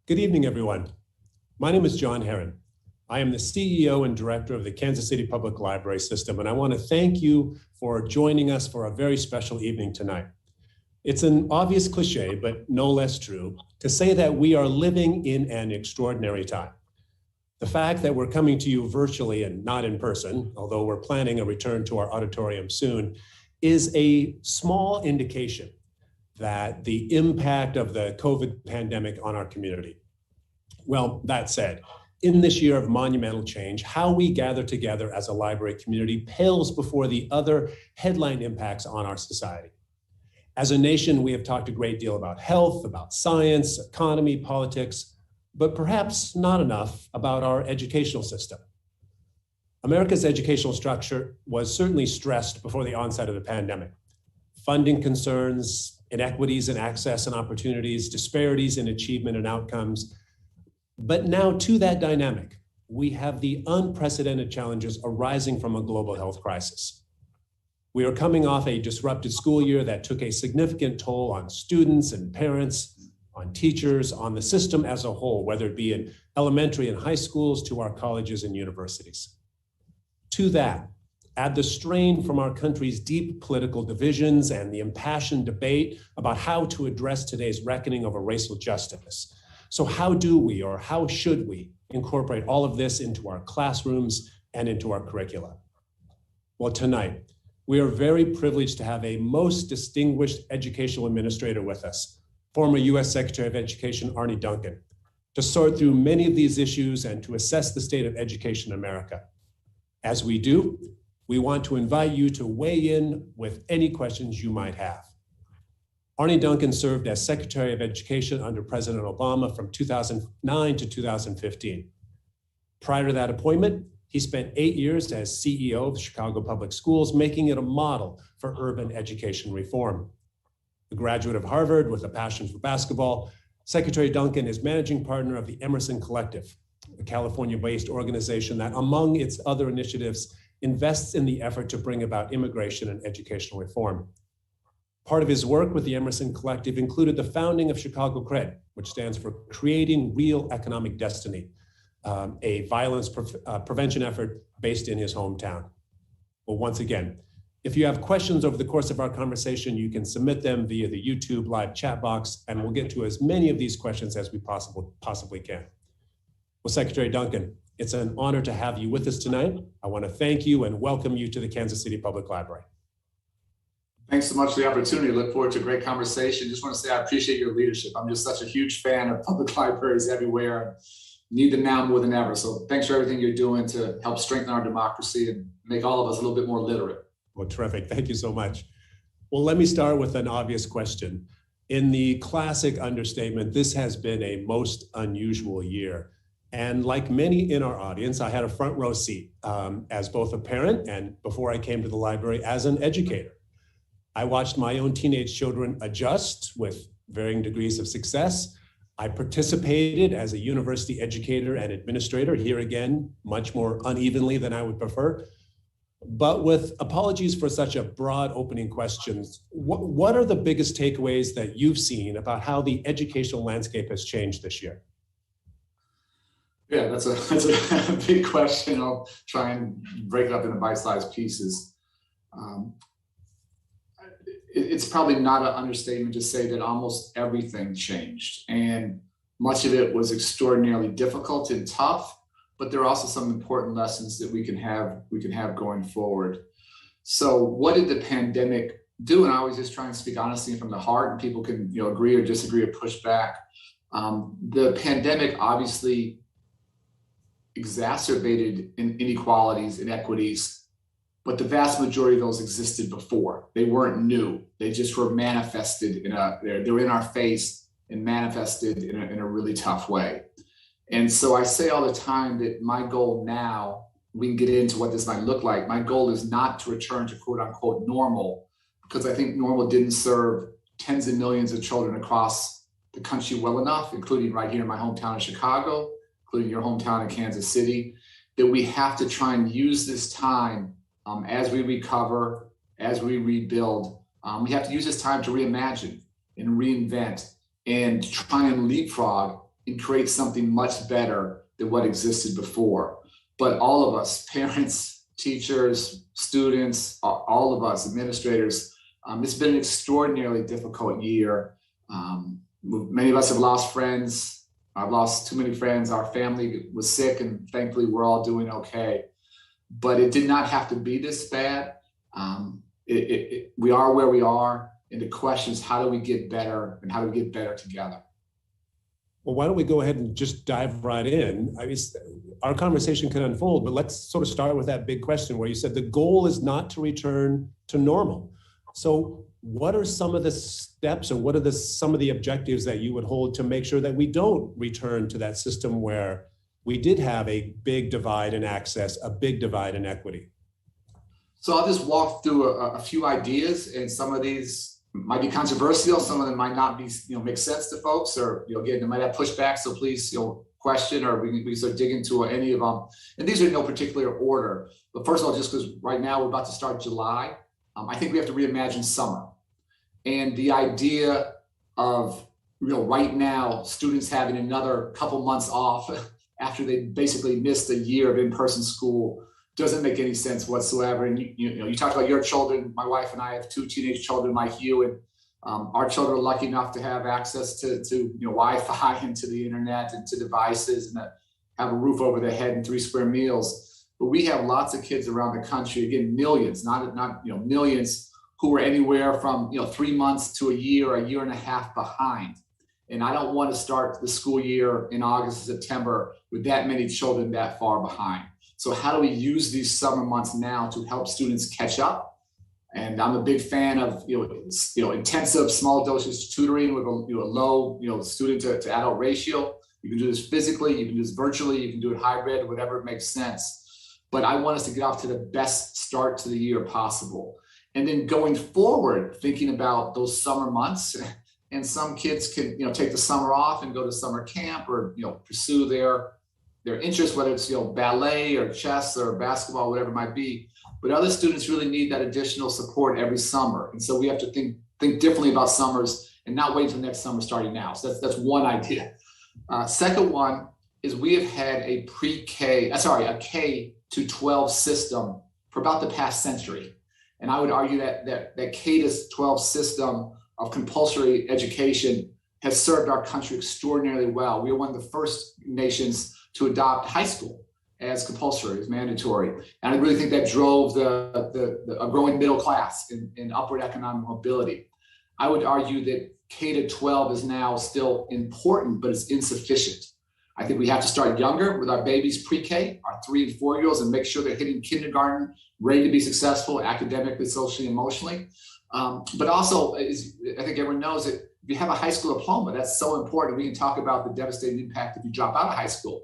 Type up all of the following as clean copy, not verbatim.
Good evening, everyone. My name is John Herron. I am the CEO and director of the Kansas City Public Library System, and I want to thank you for joining us for a very special evening tonight. It's an obvious cliche, but no less true, to say that we are living in an extraordinary time. The fact that we're coming to you virtually and not in person, although we're planning a return to our auditorium soon, is a small indication that the impact of the COVID pandemic on our community. Well, that said, in this year of monumental change, how we gather together as a library community pales before the other headline impacts on our society. As a nation, we have talked a great deal about health, about science, economy, politics, but perhaps not enough about our educational system. America's educational structure was certainly stressed before the onset of the pandemic. Funding concerns, inequities in access and opportunities, disparities in achievement and outcomes. But now to that dynamic, we have the unprecedented challenges arising from a global health crisis. We are coming off a disrupted school year that took a significant toll on students and parents, on teachers, on the system as a whole, whether it be in elementary and high schools to our colleges and universities. To that, add the strain from our country's deep political divisions and the impassioned debate about how to address today's reckoning over racial justice. So how do we, or how should we, incorporate all of this into our classrooms and into our curricula? Well, tonight, we are very privileged to have a most distinguished educational administrator with us, former U.S. Secretary of Education Arne Duncan, to sort through many of these issues and to assess the state of education in America. As we do, we want to invite you to weigh in with any questions you might have. Arne Duncan served as Secretary of Education under President Obama from 2009 to 2015. Prior to that appointment, he spent 8 years as CEO of the Chicago Public Schools, making it a model for urban education reform. A graduate of Harvard with a passion for basketball, Secretary Duncan is managing partner of the Emerson Collective, a California-based organization that, among its other initiatives, invests in the effort to bring about immigration and educational reform. Part of his work with the Emerson Collective included the founding of Chicago Cred, which stands for Creating Real Economic Destiny, a violence prevention effort based in his hometown. Well, once again, if you have questions over the course of our conversation, you can submit them via the YouTube live chat box, and we'll get to as many of these questions as we possibly can. Well, Secretary Duncan, it's an honor to have you with us tonight. I want to thank you and welcome you to the Kansas City Public Library. Thanks so much for the opportunity. Look forward to a great conversation. Just want to say I appreciate your leadership. I'm just such a huge fan of public libraries everywhere. Need them now more than ever. So thanks for everything you're doing to help strengthen our democracy and make all of us a little bit more literate. Well, terrific. Thank you so much. Well, let me start with an obvious question. In the classic understatement, this has been a most unusual year. And like many in our audience, I had a front row seat as both a parent and, before I came to the library, as an educator. I watched my own teenage children adjust with varying degrees of success. I participated as a university educator and administrator, here again, much more unevenly than I would prefer. But with apologies for such a broad opening questions, what are the biggest takeaways that you've seen about how the educational landscape has changed this year? Yeah, that's a big question. I'll try and break it up into bite-sized pieces. It's probably not an understatement to say that almost everything changed, and much of it was extraordinarily difficult and tough, but there are also some important lessons that we can have going forward. So what did the pandemic do? And I always just try and speak honestly from the heart, and people can agree or disagree or push back. The pandemic obviously exacerbated inequalities, inequities, but the vast majority of those existed before. They weren't new. They just were manifested they were in our face and manifested in a really tough way. And so I say all the time that my goal now, we can get into what this might look like. My goal is not to return to quote unquote normal, because I think normal didn't serve tens of millions of children across the country well enough, including right here in my hometown of Chicago, including your hometown of Kansas City, that we have to try and use this time as we recover, as we rebuild. We have to use this time to reimagine and reinvent and try and leapfrog and create something much better than what existed before. But all of us, parents, teachers, students, all of us, administrators, it's been an extraordinarily difficult year. Many of us have lost friends. I've lost too many friends. Our family was sick, and thankfully we're all doing okay. But it did not have to be this bad. We are where we are, and the question is, how do we get better, and how do we get better together? Well, why don't we go ahead and just dive right in? I mean, our conversation can unfold, but let's sort of start with that big question where you said the goal is not to return to normal. So what are some of the steps, or what are some of the objectives that you would hold to make sure that we don't return to that system where we did have a big divide in access, a big divide in equity? So I'll just walk through a few ideas, and some of these might be controversial. Some of them might not be, make sense to folks, or, again, they might have pushback. So please, question, or we can sort of dig into any of them. And these are in no particular order. But first of all, just because right now we're about to start July, I think we have to reimagine summer. And the idea of, right now, students having another couple months off after they basically missed a year of in-person school doesn't make any sense whatsoever. And you talked about your children. My wife and I have 2 teenage children like you, and our children are lucky enough to have access to Wi-Fi and to the internet and to devices, and have a roof over their head and 3 square meals. But we have lots of kids around the country, again, millions, not millions, who are anywhere from 3 months to a year and a half behind. And I don't want to start the school year in August and September with that many children that far behind. So how do we use these summer months now to help students catch up? And I'm a big fan of intensive small dosage tutoring with a low student to adult ratio. You can do this physically, you can do this virtually, you can do it hybrid, whatever makes sense. But I want us to get off to the best start to the year possible. And then going forward, thinking about those summer months, and some kids can take the summer off and go to summer camp, or pursue their interests, whether it's ballet or chess or basketball, whatever it might be. But other students really need that additional support every summer. And so we have to think differently about summers and not wait until next summer starting now. So that's one idea. Second one is we have had a K to 12 system for about the past century. And I would argue that K to 12 system of compulsory education has served our country extraordinarily well. We are one of the first nations to adopt high school as compulsory, as mandatory. And I really think that drove a growing middle class in upward economic mobility. I would argue that K to 12 is now still important, but it's insufficient. I think we have to start younger with our babies pre-K, our 3 and 4-year-olds, and make sure they're hitting kindergarten, ready to be successful academically, socially, emotionally. But also, I think everyone knows that if you have a high school diploma, that's so important. We can talk about the devastating impact if you drop out of high school.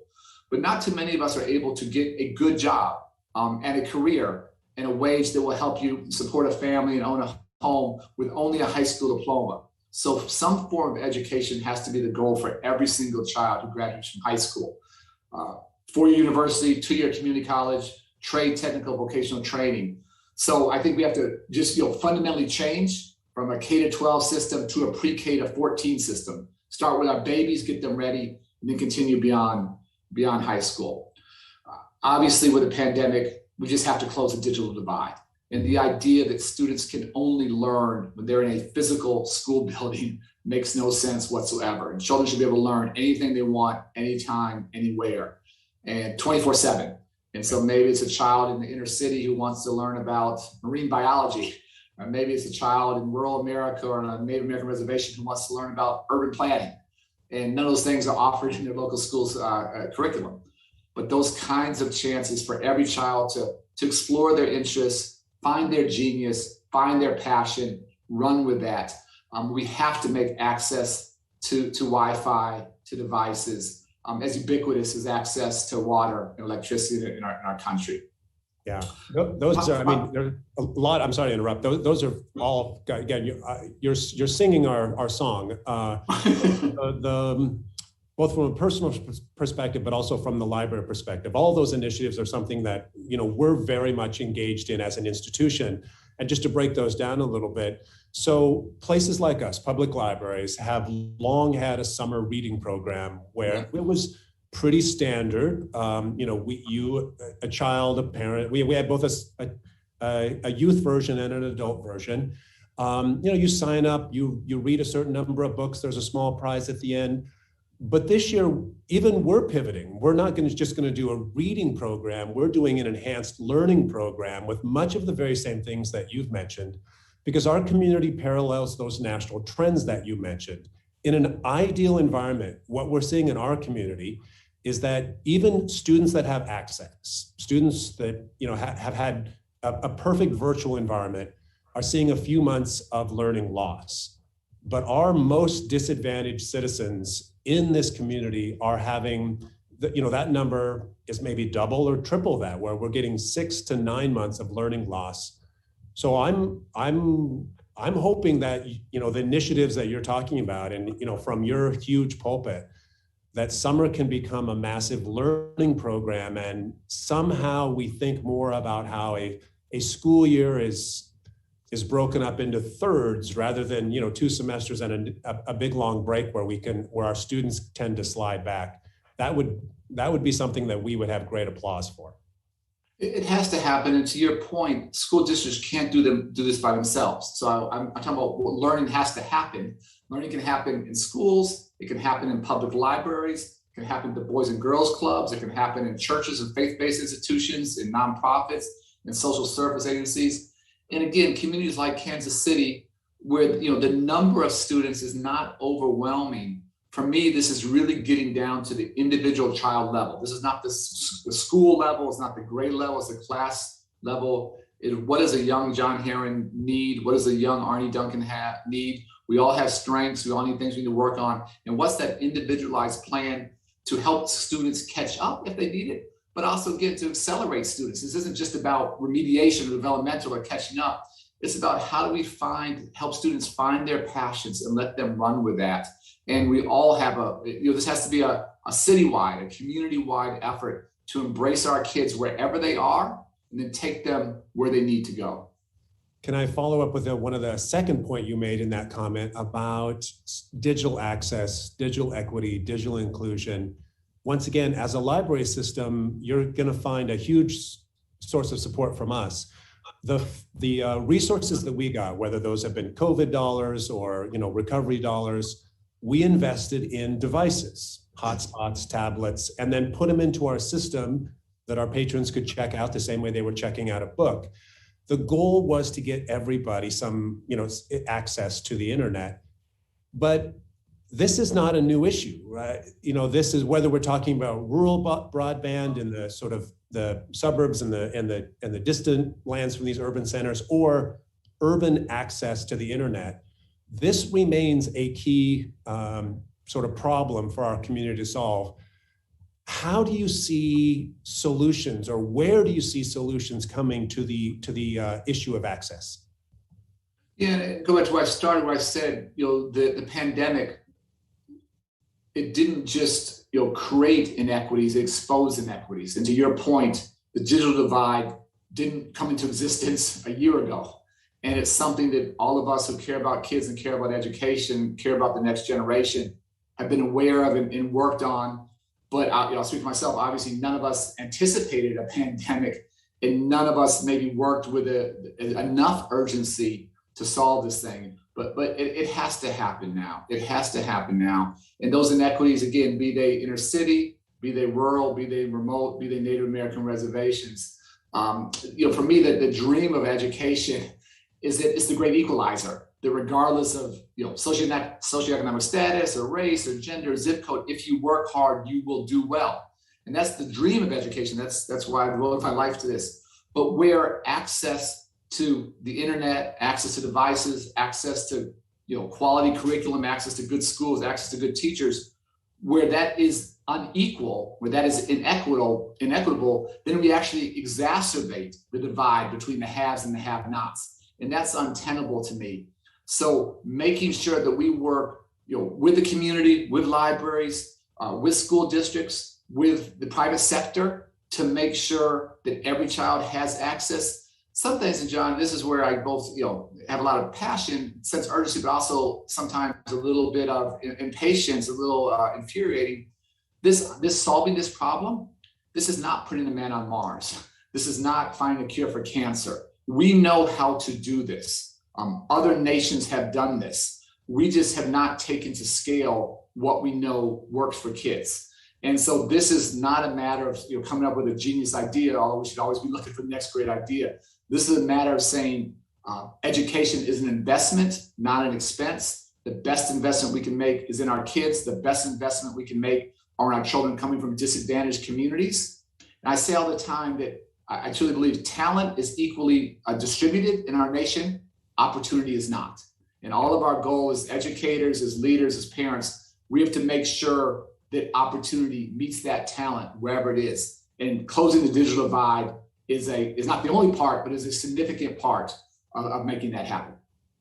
But not too many of us are able to get a good job and a career and a wage that will help you support a family and own a home with only a high school diploma. So some form of education has to be the goal for every single child who graduates from high school. 4-year university, 2-year community college, trade, technical, vocational training. So I think we have to just fundamentally change from a K to 12 system to a pre-K to 14 system. Start with our babies, get them ready, and then continue beyond high school. Obviously, with the pandemic, we just have to close the digital divide. And the idea that students can only learn when they're in a physical school building makes no sense whatsoever. And children should be able to learn anything they want, anytime, anywhere, and 24/7. And so maybe it's a child in the inner city who wants to learn about marine biology. Or maybe it's a child in rural America or on a Native American reservation who wants to learn about urban planning. And none of those things are offered in their local schools curriculum. But those kinds of chances for every child to explore their interests, find their genius, find their passion, run with that. We have to make access to Wi-Fi, to devices, as ubiquitous as access to water and electricity in our country. Yeah, those are, I mean, there's a lot, I'm sorry to interrupt. Those are all, again, you're singing our song, both from a personal perspective, but also from the library perspective. All those initiatives are something that, we're very much engaged in as an institution. And just to break those down a little bit, so places like us, public libraries, have long had a summer reading program where it was pretty standard. A child, a parent, we had both a youth version and an adult version. You sign up, you read a certain number of books, there's a small prize at the end. But this year, even we're pivoting. We're not just going to do a reading program. We're doing an enhanced learning program with much of the very same things that you've mentioned, because our community parallels those national trends that you mentioned. In an ideal environment, what we're seeing in our community is that even students that have access, students that have had a perfect virtual environment, are seeing a few months of learning loss. But our most disadvantaged citizens in this community are having, that number is maybe double or triple that, where we're getting 6 to 9 months of learning loss. So I'm hoping that the initiatives that you're talking about, and from your huge pulpit, that summer can become a massive learning program, and somehow we think more about how a school year is broken up into thirds rather than 2 semesters and a big long break where our students tend to slide back. That would be something that we would have great applause for. It has to happen, and to your point, school districts can't do this by themselves. So I'm talking about what learning has to happen. Learning can happen in schools. It can happen in public libraries. It can happen to Boys and Girls Clubs. It can happen in churches and faith-based institutions, in nonprofits, in social service agencies. And again, communities like Kansas City, where the number of students is not overwhelming. For me, this is really getting down to the individual child level. This is not the school level, it's not the grade level, it's the class level. What does a young John Herron need? What does a young Arne Duncan need? We all have strengths, we all need things we need to work on. And what's that individualized plan to help students catch up if they need it, but also get to accelerate students? This isn't just about remediation or developmental or catching up. It's about how do we help students find their passions and let them run with that. And we all have this has to be a citywide, a community-wide effort to embrace our kids wherever they are and then take them where they need to go. Can I follow up with one of the second point you made in that comment about digital access, digital equity, digital inclusion? Once again, as a library system, you're going to find a huge source of support from us. The resources that we got, whether those have been COVID dollars or recovery dollars, we invested in devices, hotspots, tablets, and then put them into our system that our patrons could check out the same way they were checking out a book. The goal was to get everybody some access to the internet, but this is not a new issue, right? This is whether we're talking about rural broadband in the sort of the suburbs and the distant lands from these urban centers, or urban access to the internet. This remains a key sort of problem for our community to solve. How do you see solutions, or where do you see solutions coming to the issue of access? Yeah, go back to where I started, where I said, the pandemic, it didn't just create inequities, it exposed inequities. And to your point, the digital divide didn't come into existence a year ago. And it's something that all of us who care about kids and care about education, care about the next generation, have been aware of and worked on. But I'll speak for myself. Obviously, none of us anticipated a pandemic, and none of us maybe worked with enough urgency to solve this thing. But it has to happen now. It has to happen now. And those inequities, again, be they inner city, be they rural, be they remote, be they Native American reservations. For me, the dream of education is that it's the great equalizer, that regardless of socioeconomic status or race or gender, or zip code, if you work hard, you will do well. And that's the dream of education. That's why I devoted my life to this. But where access to the internet, access to devices, access to quality curriculum, access to good schools, access to good teachers, where that is unequal, where that is inequitable, then we actually exacerbate the divide between the haves and the have-nots. And that's untenable to me. So making sure that we work with the community, with libraries, with school districts, with the private sector to make sure that every child has access. Some things, and John, this is where I both, have a lot of passion, sense of urgency, but also sometimes a little bit of impatience, a little infuriating. This solving this problem, this is not putting a man on Mars. This is not finding a cure for cancer. We know how to do this. Other nations have done this. We just have not taken to scale what we know works for kids. And so this is not a matter of coming up with a genius idea, although we should always be looking for the next great idea. This is a matter of saying education is an investment, not an expense. The best investment we can make is in our kids. The best investment we can make are in our children coming from disadvantaged communities. And I say all the time that I truly believe talent is equally distributed in our nation. Opportunity is not. And all of our goal as educators, as leaders, as parents, we have to make sure that opportunity meets that talent wherever it is. And closing the digital divide is not the only part, but is a significant part of making that happen.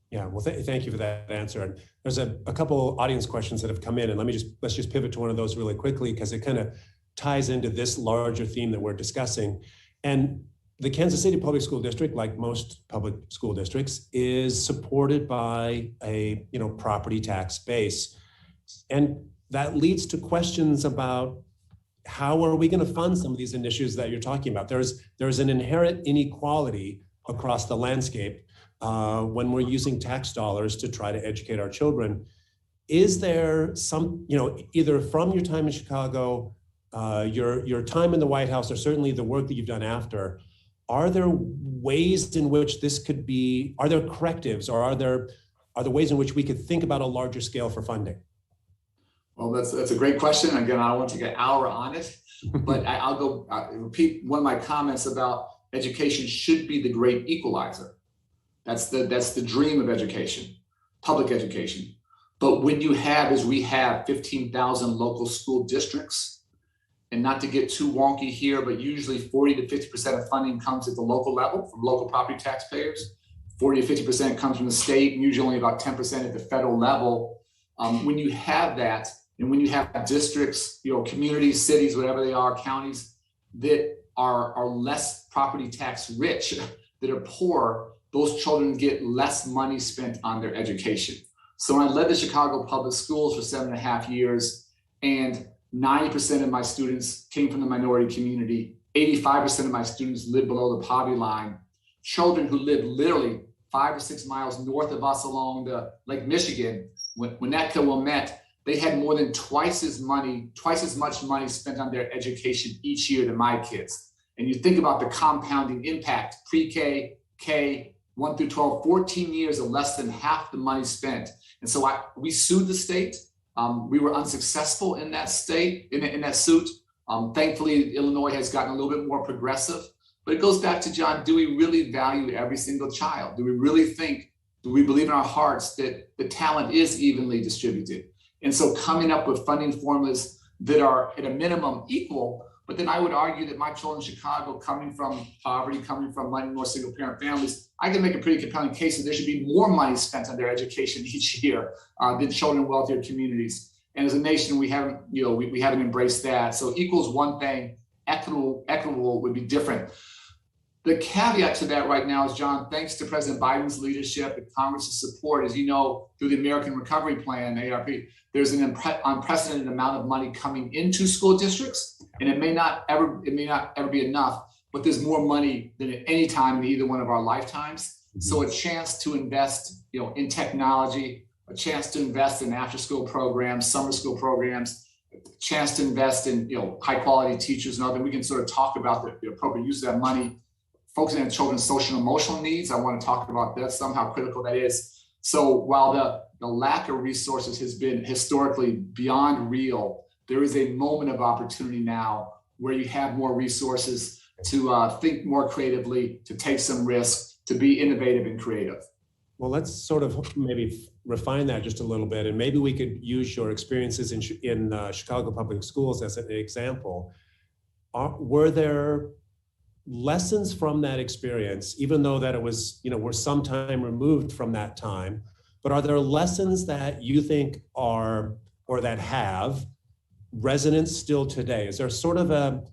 Yeah, well, thank you for that answer. And there's a couple audience questions that have come in, and let's just pivot to one of those really quickly because it kind of ties into this larger theme that we're discussing. And the Kansas City Public School District, like most public school districts, is supported by a property tax base, and that leads to questions about how are we going to fund some of these initiatives that you're talking about. There's an inherent inequality across the landscape when we're using tax dollars to try to educate our children. Is there some, either from your time in Chicago, your time in the White House, or certainly the work that you've done after, are there ways in which this could be, are there correctives, or are there ways in which we could think about a larger scale for funding? Well, that's a great question. Again, I don't want to take an hour on it, but I'll repeat one of my comments about education should be the great equalizer. That's the dream of education, public education. But when you have, as we have, 15,000 local school districts, and not to get too wonky here, but usually 40 to 50% of funding comes at the local level from local property taxpayers. 40 to 50% comes from the state, and usually only about 10% at the federal level. When you have that, and when you have districts, communities, cities, whatever they are, counties that are less property tax rich, that are poor, those children get less money spent on their education. So when I led the Chicago Public Schools for 7.5 years, and 90% of my students came from the minority community, 85% of my students lived below the poverty line, children who lived literally 5 or 6 miles north of us along the Lake Michigan, when that met, they had more than twice as much money spent on their education each year than my kids. And you think about the compounding impact, pre-K, K, 1 through 12, 14 years of less than half the money spent. And so we sued the state. We were unsuccessful in that state, in that suit. Thankfully, Illinois has gotten a little bit more progressive. But it goes back to, John, do we really value every single child? Do we believe in our hearts that the talent is evenly distributed? And so coming up with funding formulas that are at a minimum equal, but then I would argue that my children in Chicago, coming from poverty, coming from more single parent families, I can make a pretty compelling case that there should be more money spent on their education each year than children in wealthier communities. And as a nation, we haven't embraced that. So equal is one thing, equitable would be different. The caveat to that right now is, John, thanks to President Biden's leadership and Congress's support, as you know, through the American Recovery Plan, ARP, there's an unprecedented amount of money coming into school districts, and it may not ever be enough, but there's more money than at any time in either one of our lifetimes. Mm-hmm. So a chance to invest, in technology, a chance to invest in after-school programs, summer school programs, a chance to invest in, high-quality teachers and other. We can sort of talk about the appropriate use of that money. Focusing on children's social and emotional needs, I want to talk about that, how critical that is. So while the lack of resources has been historically beyond real, there is a moment of opportunity now where you have more resources to think more creatively, to take some risks, to be innovative and creative. Well, let's sort of maybe refine that just a little bit, and maybe we could use your experiences in Chicago Public Schools as an example. Were there lessons from that experience, even though that it was, we're some time removed from that time, but are there lessons that you think are, or that have resonance still today? Is there sort of a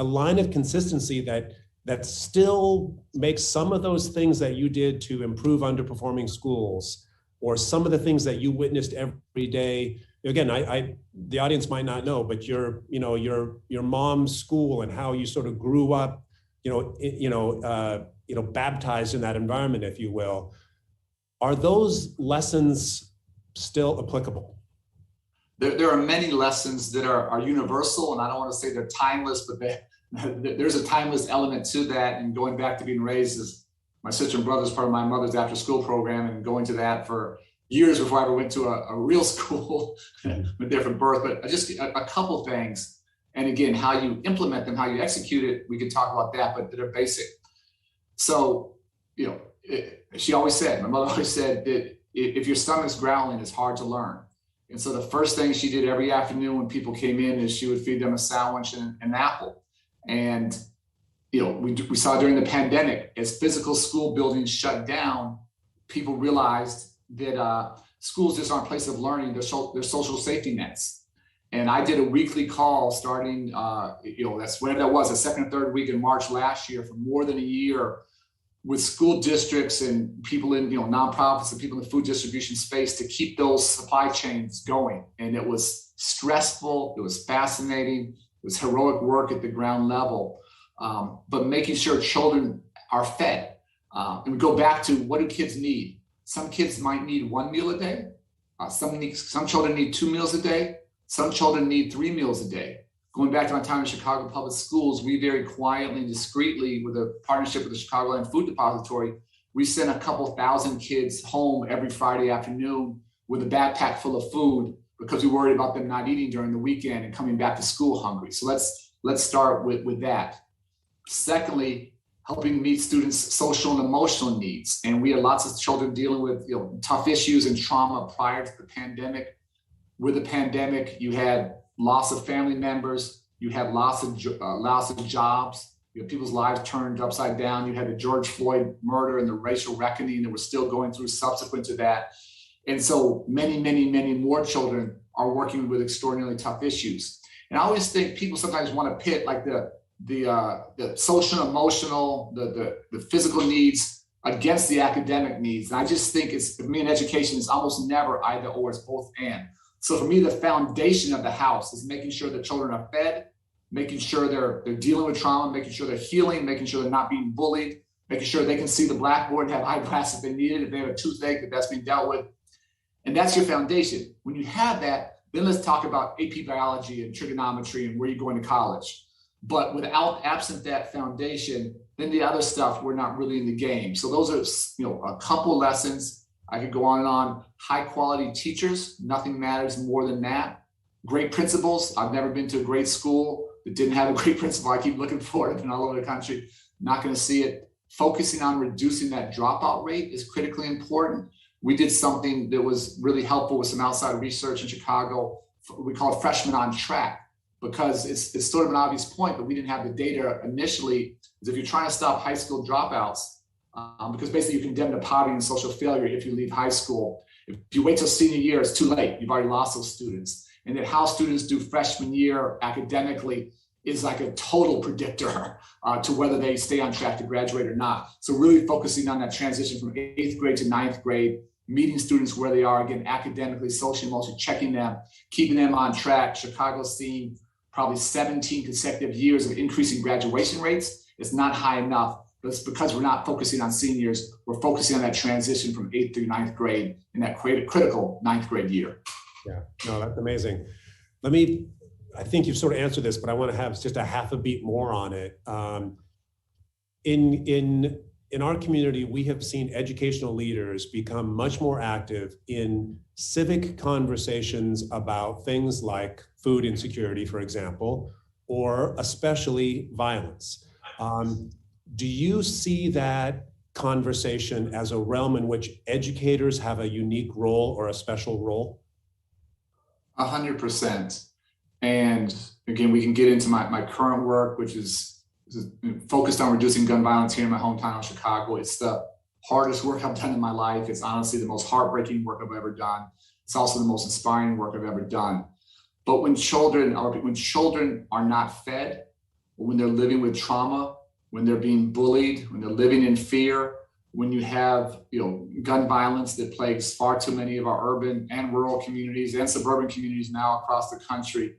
line of consistency that that still makes some of those things that you did to improve underperforming schools, or some of the things that you witnessed every day? Again, the audience might not know, but your mom's school and how you sort of grew up, baptized in that environment, if you will. Are those lessons still applicable? There are many lessons that are universal, and I don't want to say they're timeless, but there's a timeless element to that. And going back to being raised as my sister and brother as part of my mother's after school program, and going to that for years before I ever went to a real school with different birth. But just a couple things. And again, how you implement them, how you execute it, we could talk about that, but they're basic. So, she always said, my mother always said that if your stomach's growling, it's hard to learn. And so the first thing she did every afternoon when people came in is she would feed them a sandwich and an apple. And, we saw during the pandemic, as physical school buildings shut down, people realized that schools just aren't places of learning, they're social safety nets. And I did a weekly call starting, that's whenever that was, the second or third week in March last year, for more than a year, with school districts and people in, nonprofits and people in the food distribution space, to keep those supply chains going. And it was stressful, it was fascinating, it was heroic work at the ground level, but making sure children are fed. And we go back to, what do kids need? Some kids might need 1 meal a day. Some children need 2 meals a day. Some children need 3 meals a day. Going back to my time in Chicago Public Schools, we very quietly and discreetly, with a partnership with the Chicagoland Food Depository, we sent a couple thousand kids home every Friday afternoon with a backpack full of food, because we worried about them not eating during the weekend and coming back to school hungry. So let's start with that. Secondly, helping meet students' social and emotional needs. And we had lots of children dealing with tough issues and trauma prior to the pandemic. With the pandemic, you had loss of family members, you had loss of jobs, you had people's lives turned upside down, you had the George Floyd murder and the racial reckoning that we're still going through subsequent to that. And so many, many, many more children are working with extraordinarily tough issues. And I always think people sometimes want to pit like the social, emotional, the physical needs against the academic needs. And I just think for me in education, it's almost never either or, it's both and. So for me, the foundation of the house is making sure the children are fed, making sure they're dealing with trauma, making sure they're healing, making sure they're not being bullied, making sure they can see the blackboard and have eyeglasses if they need it, if they have a toothache, that's being dealt with. And that's your foundation. When you have that, then let's talk about AP biology and trigonometry and where you're going to college. But absent that foundation, then the other stuff, we're not really in the game. So those are, a couple lessons. I could go on and on. High quality teachers, nothing matters more than that. Great principals. I've never been to a great school that didn't have a great principal. I keep looking for it, and all over the country, not going to see it. Focusing on reducing that dropout rate is critically important. We did something that was really helpful with some outside research in Chicago. We call it Freshmen on Track, because it's sort of an obvious point, but we didn't have the data initially. Is if you're trying to stop high school dropouts, because basically you're condemned to poverty and social failure if you leave high school. If you wait till senior year, it's too late. You've already lost those students. And that how students do freshman year academically is like a total predictor to whether they stay on track to graduate or not. So really focusing on that transition from 8th grade to 9th grade, meeting students where they are, again, academically, socially, emotionally, checking them, keeping them on track. Chicago's seen probably 17 consecutive years of increasing graduation rates. It's not high enough. But it's because we're not focusing on seniors. We're focusing on that transition from 8th through 9th grade in that critical 9th grade year. Yeah, no, that's amazing. I think you've sort of answered this, but I want to have just a half a beat more on it. In our community, we have seen educational leaders become much more active in civic conversations about things like food insecurity, for example, or especially violence. Do you see that conversation as a realm in which educators have a unique role or a special role? 100%. And again, we can get into my current work, which is focused on reducing gun violence here in my hometown of Chicago. It's the hardest work I've done in my life. It's honestly the most heartbreaking work I've ever done. It's also the most inspiring work I've ever done. But when children are not fed, or when they're living with trauma, when they're being bullied, when they're living in fear, when you have gun violence that plagues far too many of our urban and rural communities and suburban communities now across the country,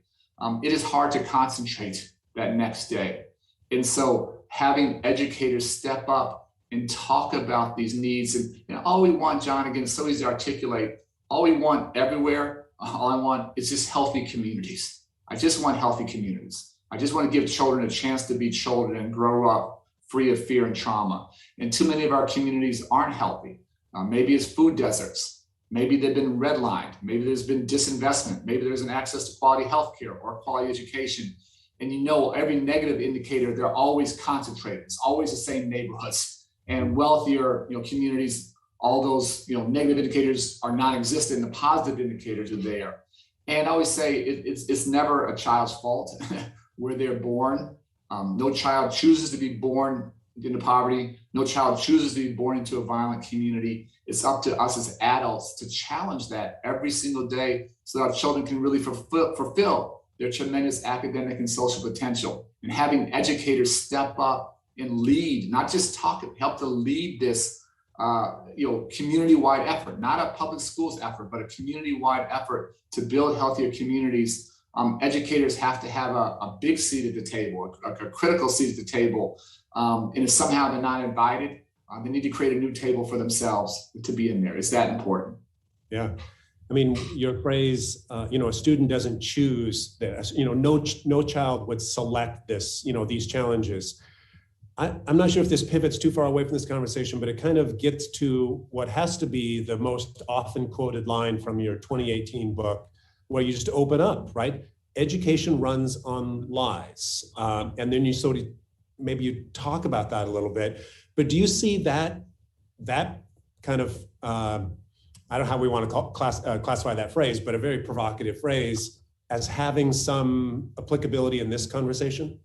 it is hard to concentrate that next day. And so having educators step up and talk about these needs, and all we want, John, again, it's so easy to articulate, all we want everywhere, all I want is just healthy communities. I just want healthy communities. I just want to give children a chance to be children and grow up free of fear and trauma. And too many of our communities aren't healthy. Maybe it's food deserts. Maybe they've been redlined. Maybe there's been disinvestment. Maybe there's an access to quality healthcare or quality education. And every negative indicator, they're always concentrated. It's always the same neighborhoods. And wealthier communities, all those negative indicators are non-existent. The positive indicators are there. And I always say it's never a child's fault where they're born. No child chooses to be born into poverty. No child chooses to be born into a violent community. It's up to us as adults to challenge that every single day so that our children can really fulfill their tremendous academic and social potential. And having educators step up and lead, not just talk, help to lead this community-wide effort, not a public schools effort, but a community-wide effort to build healthier communities. Educators have to have a big seat at the table, a critical seat at the table. And if somehow they're not invited, they need to create a new table for themselves to be in there. It's that important. Yeah. I mean, your phrase, a student doesn't choose this, no child would select this, these challenges. I'm not sure if this pivots too far away from this conversation, but it kind of gets to what has to be the most often quoted line from your 2018 book, where you just open up, right? Education runs on lies. And then maybe you talk about that a little bit, but do you see that kind of, I don't know how we want to classify that phrase, but a very provocative phrase as having some applicability in this conversation?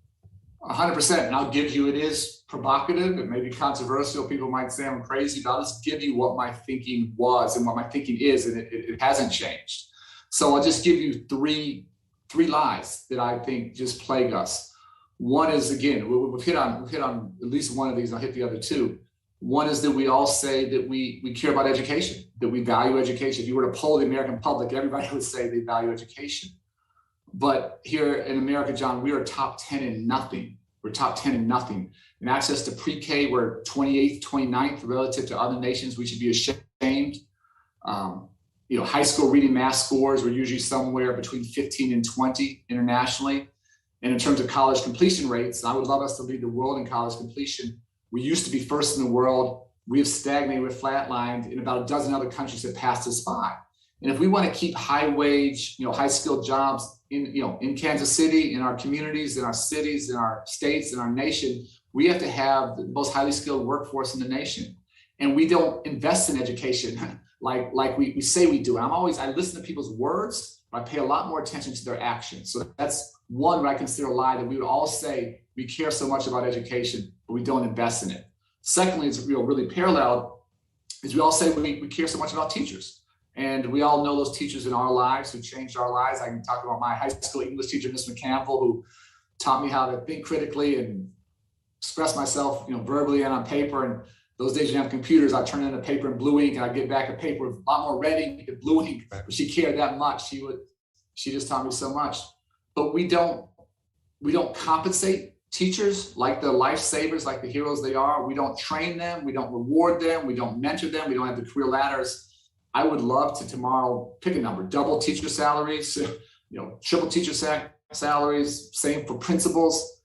100%. And I'll give you, it is provocative. It may be controversial. People might say I'm crazy, but I'll just give you what my thinking was and what my thinking is, and it hasn't changed. So I'll just give you three lies that I think just plague us. One is, again, we've hit on at least one of these, and I'll hit the other two. One is that we all say that we care about education, that we value education. If you were to poll the American public, everybody would say they value education. But here in America, John, we are top 10 in nothing. We're top 10 in nothing. In access to pre-K, we're 28th, 29th relative to other nations. We should be ashamed. High school reading math scores, we're usually somewhere between 15 and 20 internationally. And in terms of college completion rates, I would love us to lead the world in college completion. We used to be first in the world. We have stagnated, we're flatlined in about a dozen other countries that passed us by. And if we want to keep high wage, high skilled jobs in Kansas City, in our communities, in our cities, in our states, in our nation, we have to have the most highly skilled workforce in the nation. And we don't invest in education like we say we do. And I listen to people's words, but I pay a lot more attention to their actions. So that's one that I consider a lie, that we would all say we care so much about education, but we don't invest in it. Secondly, it's really paralleled, is we all say we care so much about teachers. And we all know those teachers in our lives who changed our lives. I can talk about my high school English teacher, Miss McCampbell, who taught me how to think critically and express myself, verbally and on paper. And those days you didn't have computers, I turned in a paper in blue ink and I'd get back a paper with a lot more red ink than blue ink. But she cared that much. She just taught me so much. But we don't compensate teachers like the lifesavers, like the heroes they are. We don't train them. We don't reward them. We don't mentor them. We don't have the career ladders. I would love to tomorrow pick a number, double teacher salaries, triple teacher salaries, same for principals.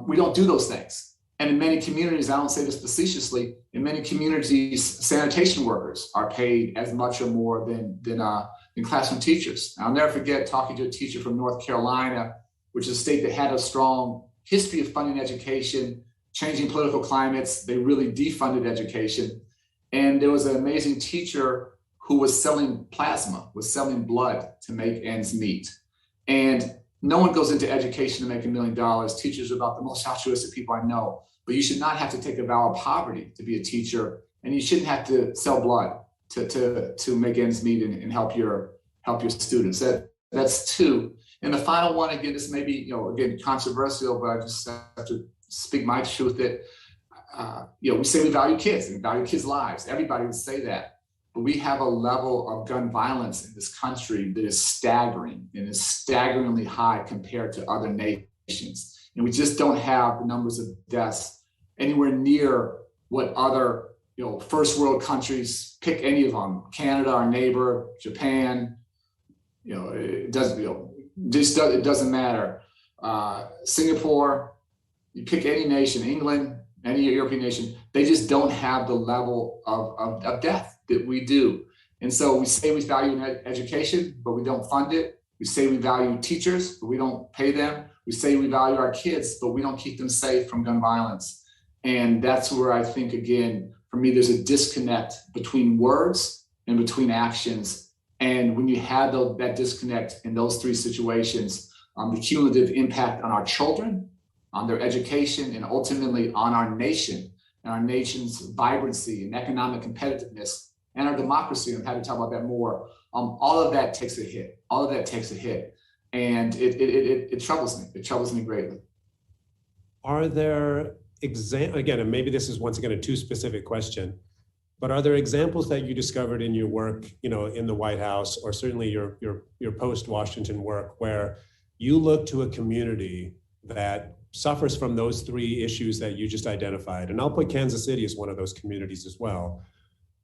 We don't do those things. And in many communities, I don't say this facetiously, in many communities, sanitation workers are paid as much or more than classroom teachers. And I'll never forget talking to a teacher from North Carolina, which is a state that had a strong history of funding education, changing political climates. They really defunded education. And there was an amazing teacher who was selling plasma, was selling blood to make ends meet. And no one goes into education to make $1 million. Teachers are about the most altruistic people I know. But you should not have to take a vow of poverty to be a teacher, and you shouldn't have to sell blood to make ends meet and help your students. That's two. And the final one, again, this may be again controversial, but I just have to speak my truth that, we say we value kids and value kids' lives. Everybody would say that. But we have a level of gun violence in this country that is staggering and is staggeringly high compared to other nations. And we just don't have the numbers of deaths anywhere near what other, first world countries, pick any of them, Canada, our neighbor, Japan, it doesn't matter. Singapore, you pick any nation, England, any European nation, they just don't have the level of death that we do. And so we say we value education, but we don't fund it. We say we value teachers, but we don't pay them. We say we value our kids, but we don't keep them safe from gun violence. And that's where I think, again, for me, there's a disconnect between words and between actions. And when you have that disconnect in those three situations, the cumulative impact on our children, on their education, and ultimately on our nation and our nation's vibrancy and economic competitiveness and our democracy, and I'm happy to talk about that more, all of that takes a hit. All of that takes a hit. And it troubles me. It troubles me greatly. Are there again, and maybe this is once again a too specific question, but are there examples that you discovered in your work, in the White House, or certainly your post-Washington work, where you look to a community that suffers from those three issues that you just identified? And I'll put Kansas City as one of those communities as well.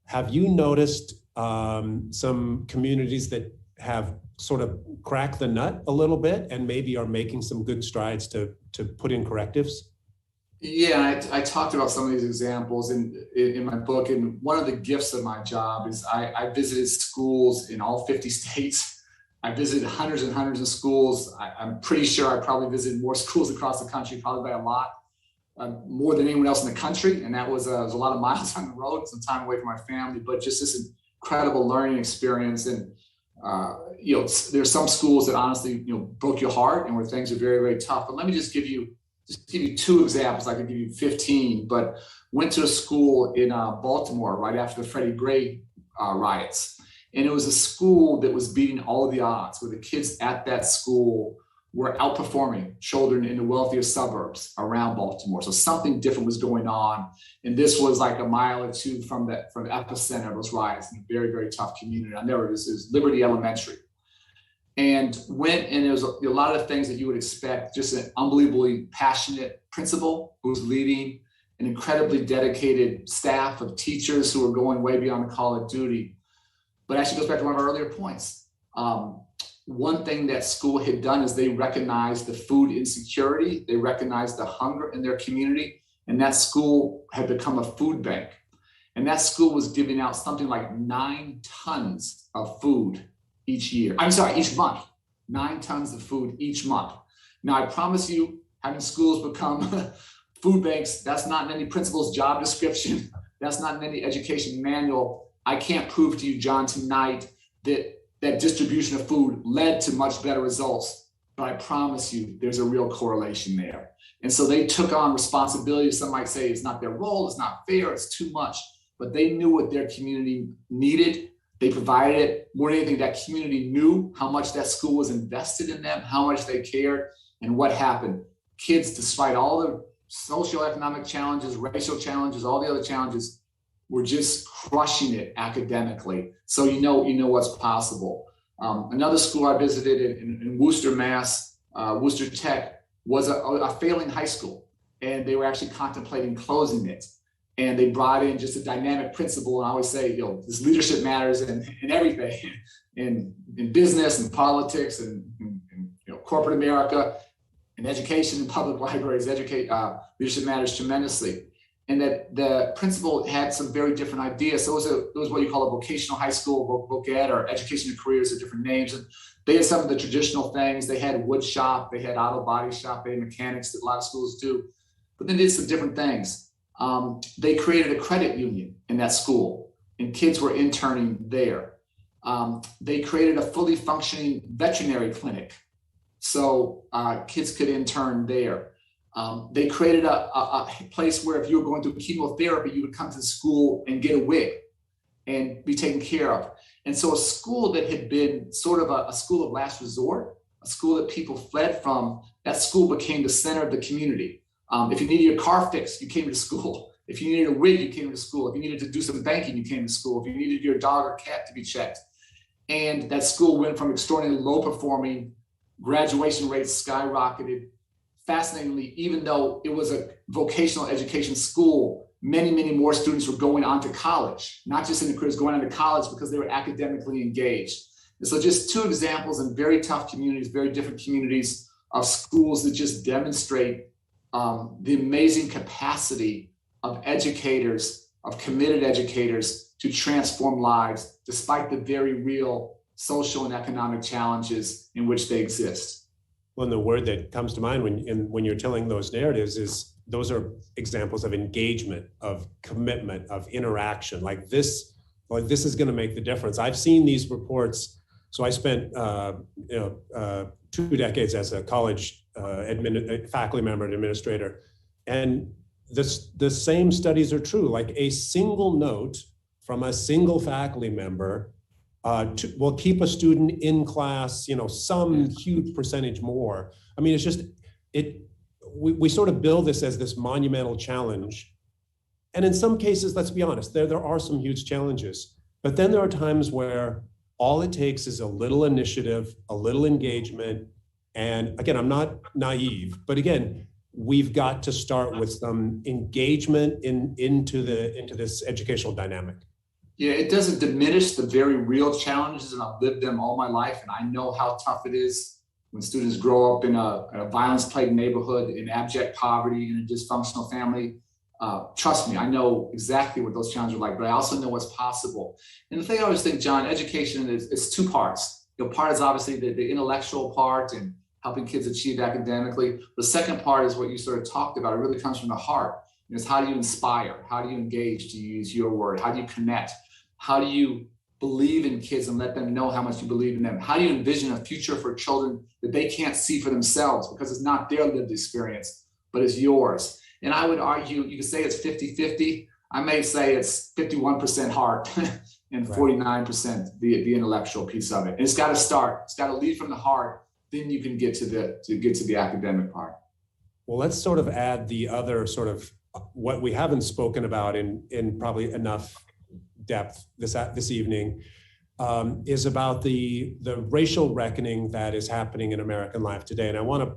Have you noticed some communities that have sort of cracked the nut a little bit and maybe are making some good strides to put in correctives? Yeah, I talked about some of these examples in my book, and one of the gifts of my job is I visited schools in all 50 states. I visited hundreds and hundreds of schools. I'm pretty sure I probably visited more schools across the country, probably by a lot, more than anyone else in the country. And that was a lot of miles on the road, some time away from my family, but just this incredible learning experience. And there's some schools that honestly, broke your heart and where things are very, very tough. But let me just give you two examples. I could give you 15, but went to a school in Baltimore right after the Freddie Gray riots. And it was a school that was beating all of the odds, where the kids at that school were outperforming children in the wealthier suburbs around Baltimore. So something different was going on. And this was like a mile or two from the epicenter of those riots in a very, very tough community. I never, it was Liberty Elementary. And went, and there was a lot of things that you would expect, just an unbelievably passionate principal who was leading an incredibly dedicated staff of teachers who were going way beyond the call of duty. But actually goes back to one of our earlier points. One thing that school had done is they recognized the food insecurity, they recognized the hunger in their community, and that school had become a food bank. And that school was giving out something like 9 tons of food each month, 9 tons of food each month. Now, I promise you, having schools become food banks, that's not in any principal's job description. That's not in any education manual. I can't prove to you, John, tonight that distribution of food led to much better results, but I promise you there's a real correlation there. And so they took on responsibility. Some might say it's not their role, it's not fair, it's too much, but they knew what their community needed. They provided it. More than anything, that community knew how much that school was invested in them, how much they cared, and what happened. Kids, despite all the socioeconomic challenges, racial challenges, all the other challenges, were just crushing it academically. So you know what's possible. Another school I visited in Worcester, Mass, Worcester Tech, was a failing high school, and they were actually contemplating closing it. And they brought in just a dynamic principal, and I always say, this leadership matters in everything, in business and politics and corporate America, in education and public libraries. Leadership matters tremendously. And that the principal had some very different ideas. So it was what you call a vocational high school, voc ed, or education and careers are different names. And they had some of the traditional things. They had wood shop, they had auto body shop, they had mechanics that a lot of schools do. But they did some different things. They created a credit union in that school, and kids were interning there. They created a fully functioning veterinary clinic, so kids could intern there. They created a place where if you were going through chemotherapy, you would come to the school and get a wig and be taken care of. And so a school that had been sort of a school of last resort, a school that people fled from, that school became the center of the community. If you needed your car fixed, you came to school. If you needed a wig, you came to school. If you needed to do some banking, you came to school. If you needed your dog or cat to be checked. And that school went from extraordinarily low performing, graduation rates skyrocketed. Fascinatingly, even though it was a vocational education school, many, many more students were going on to college, not just in the careers, going on to college because they were academically engaged. And so just two examples in very tough communities, very different communities of schools that just demonstrate the amazing capacity of educators, of committed educators to transform lives despite the very real social and economic challenges in which they exist. Well, and the word that comes to mind when you're telling those narratives is those are examples of engagement, of commitment, of interaction. Like this is going to make the difference. I've seen these reports. So I spent 2 decades as a college faculty member and administrator, and the same studies are true. Like a single note from a single faculty member will keep a student in class, some huge percentage more. I mean, it's just, we sort of build this as this monumental challenge. And in some cases, let's be honest, there are some huge challenges. But then there are times where all it takes is a little initiative, a little engagement. And again, I'm not naive, but again, we've got to start with some engagement into this educational dynamic. Yeah, it doesn't diminish the very real challenges, and I've lived them all my life, and I know how tough it is when students grow up in a violence-plagued neighborhood, in abject poverty, in a dysfunctional family. Trust me, I know exactly what those challenges are like, but I also know what's possible. And the thing I always think, John, education is two parts. Part is obviously the intellectual part and helping kids achieve academically. The second part is what you sort of talked about. It really comes from the heart. It's how do you inspire? How do you engage, to use your word? How do you connect? How do you believe in kids and let them know how much you believe in them? How do you envision a future for children that they can't see for themselves because it's not their lived experience, but it's yours? And I would argue, you could say it's 50-50. I may say it's 51% heart and 49% the intellectual piece of it. And it's got to start. It's got to lead from the heart. Then you can get to the academic part. Well, let's sort of add the other sort of what we haven't spoken about in probably enough depth this evening is about the racial reckoning that is happening in American life today. And I want to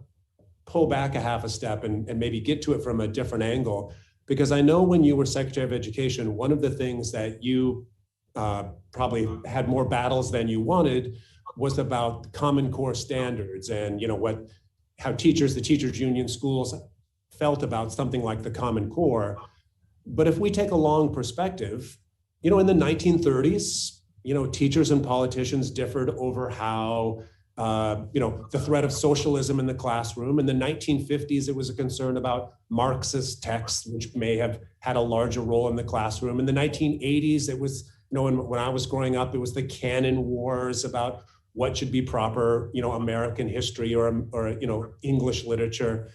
pull back a half a step and maybe get to it from a different angle, because I know when you were Secretary of Education, one of the things that you probably had more battles than you wanted was about Common Core standards and how the teachers union, schools felt about something like the Common Core. But if we take a long perspective, in the 1930s, teachers and politicians differed over how, the threat of socialism in the classroom. In the 1950s, it was a concern about Marxist texts, which may have had a larger role in the classroom. In the 1980s, it was, when I was growing up, it was the canon wars about what should be proper, American history or English literature.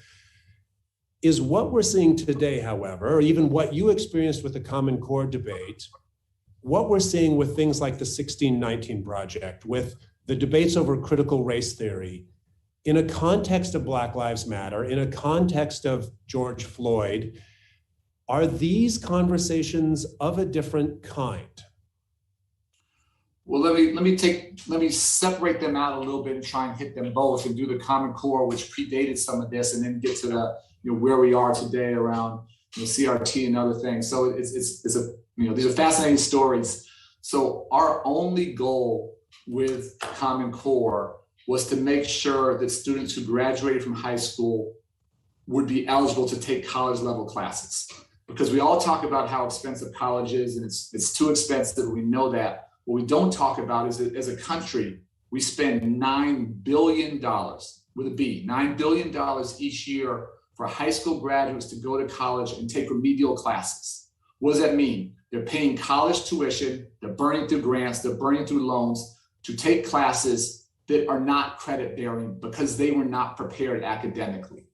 Is what we're seeing today, however, or even what you experienced with the Common Core debate, what we're seeing with things like the 1619 Project, with the debates over critical race theory, in a context of Black Lives Matter, in a context of George Floyd, are these conversations of a different kind? Well, let me separate them out a little bit and try and hit them both and do the Common Core, which predated some of this, and then get to the where we are today around CRT and other things. So these are fascinating stories. So our only goal with Common Core was to make sure that students who graduated from high school would be eligible to take college level classes, because we all talk about how expensive college is, and it's too expensive. We know that. What we don't talk about is that as a country, we spend $9 billion with a B, $9 billion each year for high school graduates to go to college and take remedial classes. What does that mean? They're paying college tuition, they're burning through grants, they're burning through loans to take classes that are not credit bearing because they were not prepared academically.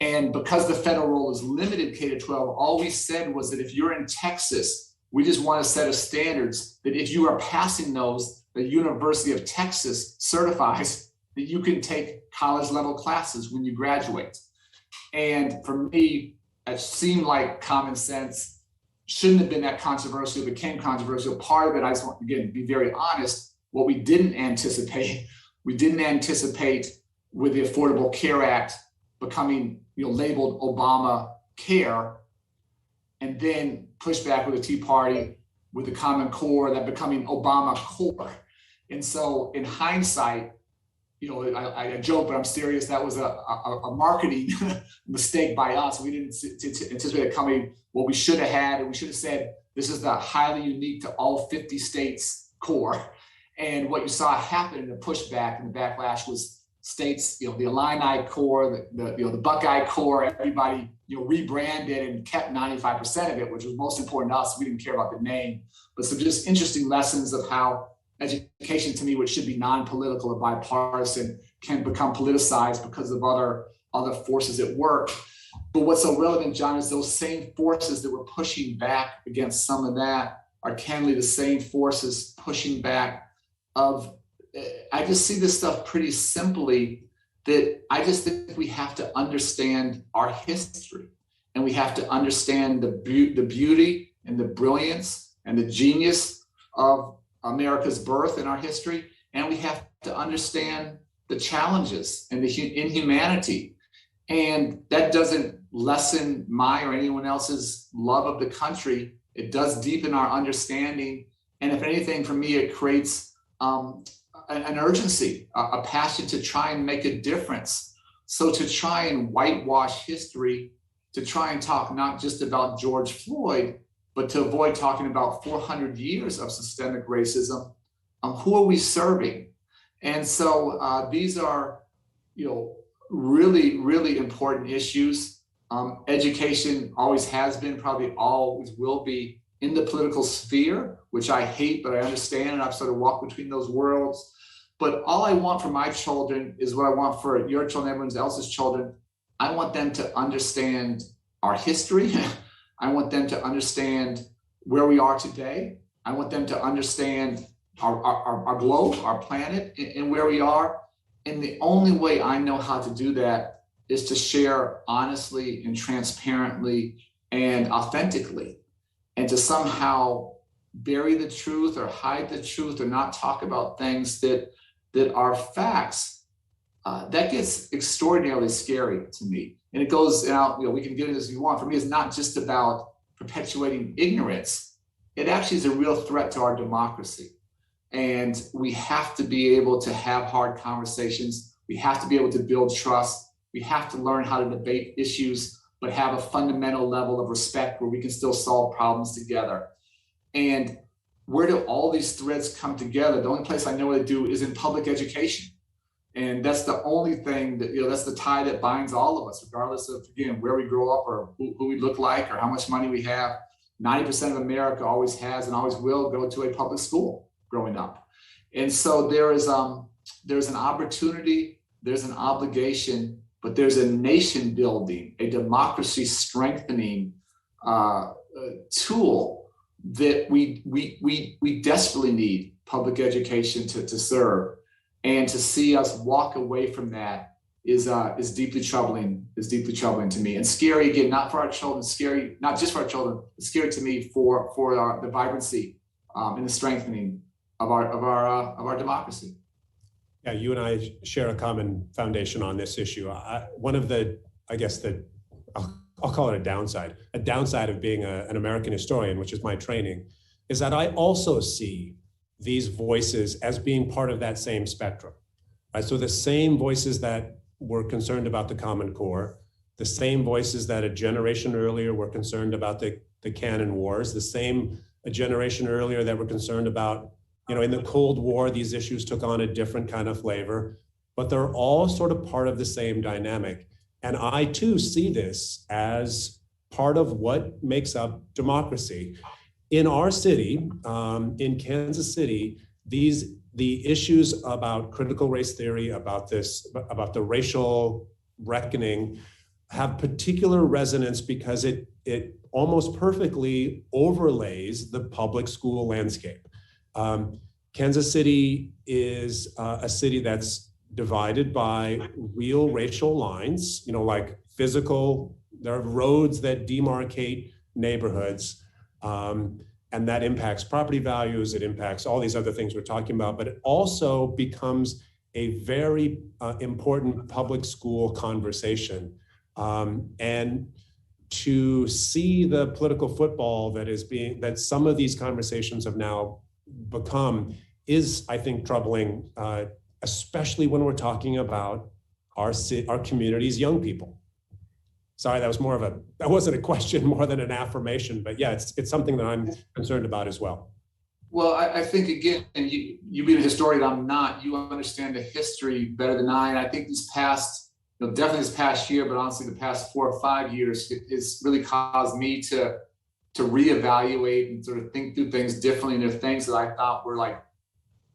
And because the federal role is limited K-12, all we said was that if you're in Texas, we just want a set of standards that if you are passing those, the University of Texas certifies that you can take college level classes when you graduate. And for me, it seemed like common sense shouldn't have been that controversial, became controversial. Part of it, I just want, again, to be very honest, what we didn't anticipate with the Affordable Care Act becoming, labeled Obama Care, and then pushed back with the Tea Party, with the Common Core, that becoming Obama Core. And so in hindsight, I joke, but I'm serious. That was a marketing mistake by us. We didn't anticipate it coming. What we should have had, and we should have said, this is the highly unique to all 50 states core. And what you saw happen in the pushback and the backlash was states, the Illini core, the Buckeye core, everybody, rebranded and kept 95% of it, which was most important to us. We didn't care about the name, but some just interesting lessons of how education, to me, which should be non-political or bipartisan, can become politicized because of other forces at work. But what's so relevant, John, is those same forces that were pushing back against some of that are candidly the same forces pushing back I just see this stuff pretty simply, that I just think we have to understand our history, and we have to understand the beauty and the brilliance and the genius of America's birth in our history. And we have to understand the challenges and the inhumanity. And that doesn't lessen my or anyone else's love of the country. It does deepen our understanding. And if anything, for me, it creates an urgency, a passion to try and make a difference. So to try and whitewash history, to try and talk not just about George Floyd, but to avoid talking about 400 years of systemic racism, who are we serving? And so these are, really, really important issues. Education always has been, probably always will be, in the political sphere, which I hate, but I understand, and I've sort of walked between those worlds. But all I want for my children is what I want for your children, everyone else's children. I want them to understand our history. I want them to understand where we are today. I want them to understand our globe, our planet, and where we are. And the only way I know how to do that is to share honestly and transparently and authentically, and to somehow bury the truth or hide the truth or not talk about things that are facts. That gets extraordinarily scary to me. And it goes, and we can get into this if you want. For me, it's not just about perpetuating ignorance. It actually is a real threat to our democracy. And we have to be able to have hard conversations. We have to be able to build trust. We have to learn how to debate issues, but have a fundamental level of respect where we can still solve problems together. And where do all these threads come together? The only place I know to do is in public education. And that's the only thing that, that's the tie that binds all of us, regardless of, again, where we grow up or who we look like or how much money we have. 90% of America always has and always will go to a public school growing up. And so there's an opportunity, there's an obligation, but there's a nation building, a democracy strengthening tool that we desperately need public education to serve. And to see us walk away from that is deeply troubling. Is deeply troubling to me, and scary again, not for our children, scary not just for our children, but scary to me for the vibrancy and the strengthening of our democracy. Yeah, you and I share a common foundation on this issue. One of the, I'll call it a downside of being an American historian, which is my training, is that I also see these voices as being part of that same spectrum. Right? So the same voices that were concerned about the Common Core, the same voices that a generation earlier were concerned about the Cannon Wars, the same a generation earlier that were concerned about, in the Cold War, these issues took on a different kind of flavor, but they're all sort of part of the same dynamic. And I too see this as part of what makes up democracy. In our city, in Kansas City, the issues about critical race theory, about the racial reckoning, have particular resonance because it almost perfectly overlays the public school landscape. Kansas City is a city that's divided by real racial lines, like there are roads that demarcate neighborhoods, and that impacts property values, it impacts all these other things we're talking about, but it also becomes a very important public school conversation. And to see the political football that some of these conversations have now become is, I think, troubling, especially when we're talking about our community's young people. Sorry, that wasn't a question more than an affirmation, but yeah, it's something that I'm concerned about as well. Well, I think, again, and you being a historian, I'm not, you understand the history better than I, and I think definitely this past year, but honestly, the past 4 or 5 years, it's really caused me to reevaluate and sort of think through things differently. And there are things that I thought were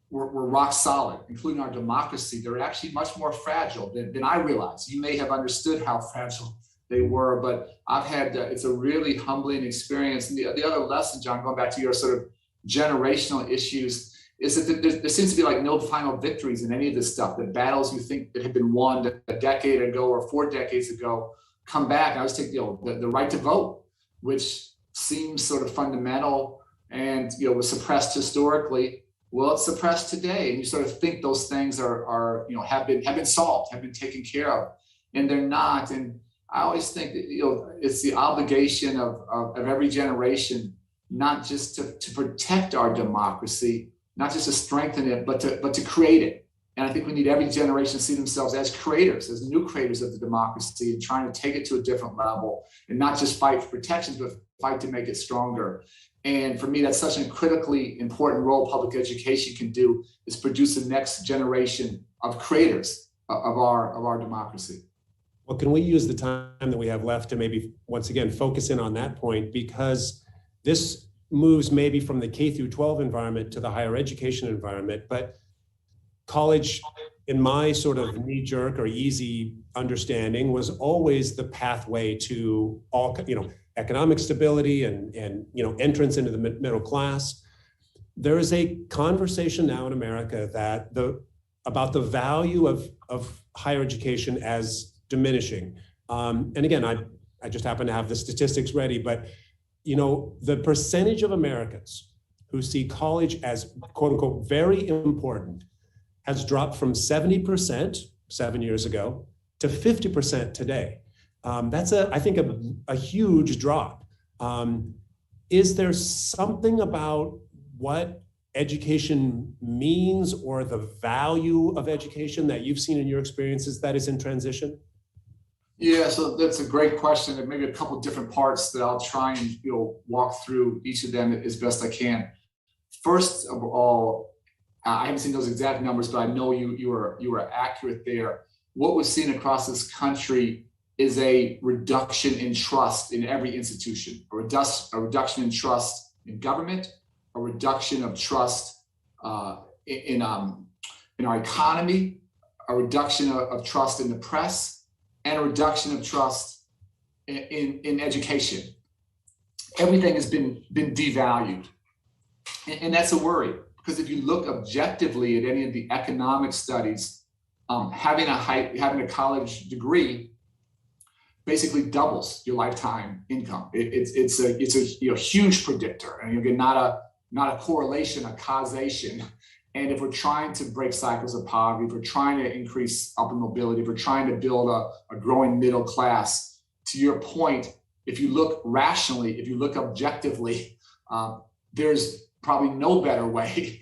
rock solid, including our democracy. They're actually much more fragile than I realized. You may have understood how fragile they were, but I've had, it's a really humbling experience. And the other lesson, John, going back to your sort of generational issues, is that there seems to be like no final victories in any of this stuff. The battles you think that had been won a decade ago or 4 decades ago come back. I always take the right to vote, which seems sort of fundamental and was suppressed historically. Well, it's suppressed today, and you sort of think those things have been solved, have been taken care of, and they're not. And I always think that it's the obligation of every generation not just to protect our democracy, not just to strengthen it, but to create it. And I think we need every generation to see themselves as creators, as new creators of the democracy, and trying to take it to a different level, and not just fight for protections, but fight to make it stronger. And for me, that's such a critically important role public education can do, is produce the next generation of creators of our democracy. Well, can we use the time that we have left to maybe once again focus in on that point, because this moves maybe from the K through 12 environment to the higher education environment, but college, in my sort of knee-jerk or easy understanding, was always the pathway to all, economic stability and entrance into the middle class. There is a conversation now in America about the value of higher education as diminishing. And again, I just happen to have the statistics ready, but the percentage of Americans who see college as quote unquote very important has dropped from 70% 7 years ago to 50% today. That's I think a huge drop. Is there something about what education means or the value of education that you've seen in your experiences that is in transition? Yeah, so that's a great question, and maybe a couple of different parts that I'll try and walk through each of them as best I can. First of all, I haven't seen those exact numbers, but I know you are accurate there. What we're seeing across this country is a reduction in trust in every institution, a reduction in trust in government, a reduction of trust in our economy, a reduction of trust in the press, and a reduction of trust in education. Everything has been devalued. And that's a worry, because if you look objectively at any of the economic studies, having a college degree basically doubles your lifetime income. It's a huge predictor, and again, not a correlation, a causation. And if we're trying to break cycles of poverty, if we're trying to increase upward mobility, if we're trying to build a growing middle class, to your point, if you look rationally, if you look objectively, there's probably no better way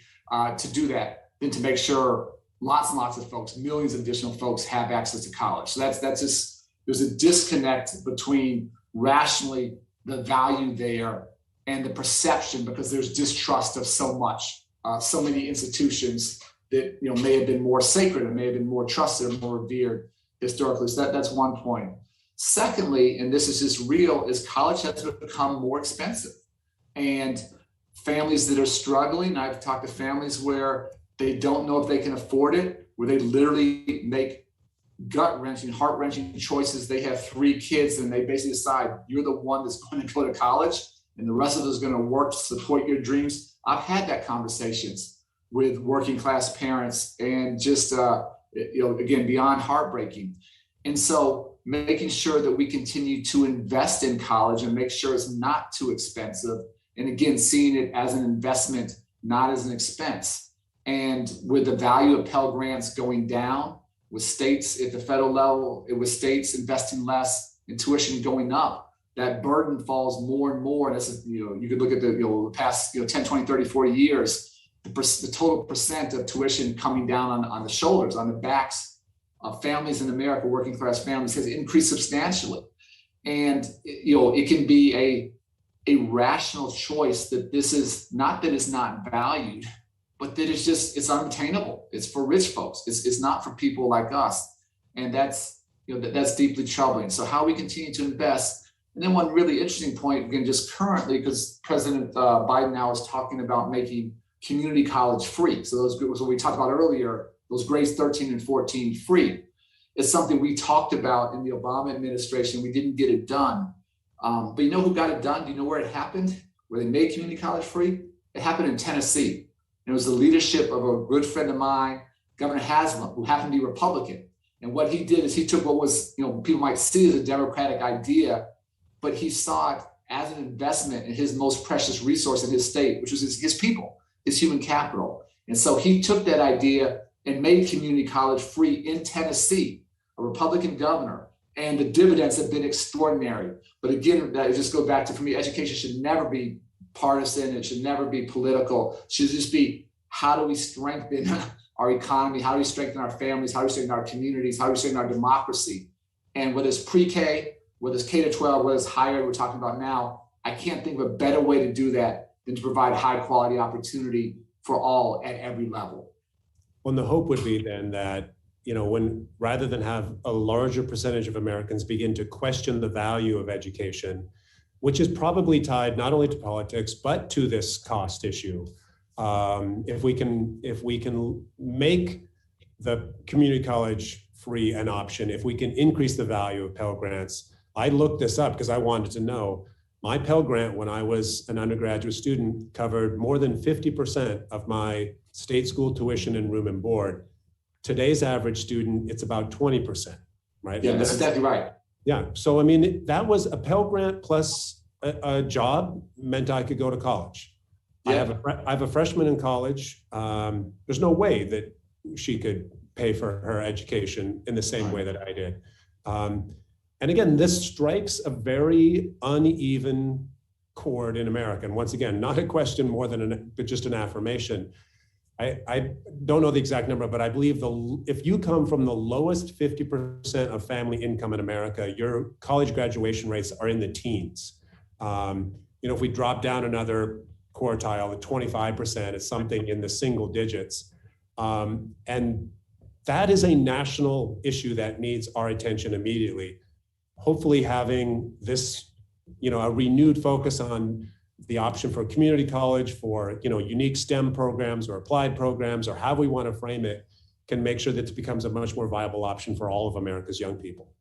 to do that than to make sure lots and lots of folks, millions of additional folks, have access to college. So that's just, there's a disconnect between rationally the value there and the perception, because there's distrust of so much. So many institutions that may have been more sacred and may have been more trusted and more revered historically. So that's one point. Secondly, and this is just real, is college has become more expensive. And families that are struggling, I've talked to families where they don't know if they can afford it, where they literally make gut-wrenching, heart-wrenching choices. They have 3 kids and they basically decide, you're the one that's going to go to college and the rest of us is going to work to support your dreams. I've had that conversations with working class parents, and just again, beyond heartbreaking. And so making sure that we continue to invest in college and make sure it's not too expensive. And again, seeing it as an investment, not as an expense. And with the value of Pell Grants going down, with states at the federal level, with states investing less and tuition going up, that burden falls more and more. And that's, you could look at the past 10, 20, 30, 40 years, the total percent of tuition coming down on the shoulders, on the backs of families in America, working class families, has increased substantially. And it can be a rational choice that this is not that it's not valued, but that it's unattainable. It's for rich folks. It's not for people like us. And that's deeply troubling. So how we continue to invest. And then one really interesting point, again, just currently, because President Biden now is talking about making community college free. So those groups, what we talked about earlier, those grades 13 and 14 free. It's something we talked about in the Obama administration. We didn't get it done. But you know who got it done? Do you know where it happened? Where they made community college free? It happened in Tennessee. And it was the leadership of a good friend of mine, Governor Haslam, who happened to be Republican. And what he did is he took what was, people might see as a Democratic idea, but he saw it as an investment in his most precious resource in his state, which was his people, his human capital. And so he took that idea and made community college free in Tennessee, a Republican governor. And the dividends have been extraordinary. But again, that just go back to, for me, education should never be partisan. It should never be political. It should just be, how do we strengthen our economy? How do we strengthen our families? How do we strengthen our communities? How do we strengthen our democracy? And whether it's pre-K, whether it's K to 12, whether it's higher, we're talking about now, I can't think of a better way to do that than to provide high quality opportunity for all at every level. Well, and the hope would be then that, when rather than have a larger percentage of Americans begin to question the value of education, which is probably tied not only to politics, but to this cost issue. If we can make the community college free an option, if we can increase the value of Pell Grants. I looked this up because I wanted to know. My Pell Grant when I was an undergraduate student covered more than 50% of my state school tuition and room and board. Today's average student, it's about 20%, right? Yeah, that's exactly right. Yeah, so that was a Pell Grant plus a job meant I could go to college. Yeah. I have a freshman in college. There's no way that she could pay for her education in the same way that I did. And again, this strikes a very uneven chord in America. And once again, not a question more than but just an affirmation. I don't know the exact number, but I believe if you come from the lowest 50% of family income in America, your college graduation rates are in the teens. If we drop down another quartile at 25%, it's something in the single digits. And that is a national issue that needs our attention immediately. Hopefully having this, a renewed focus on the option for community college, for unique STEM programs or applied programs, or how we want to frame it, can make sure that it becomes a much more viable option for all of America's young people.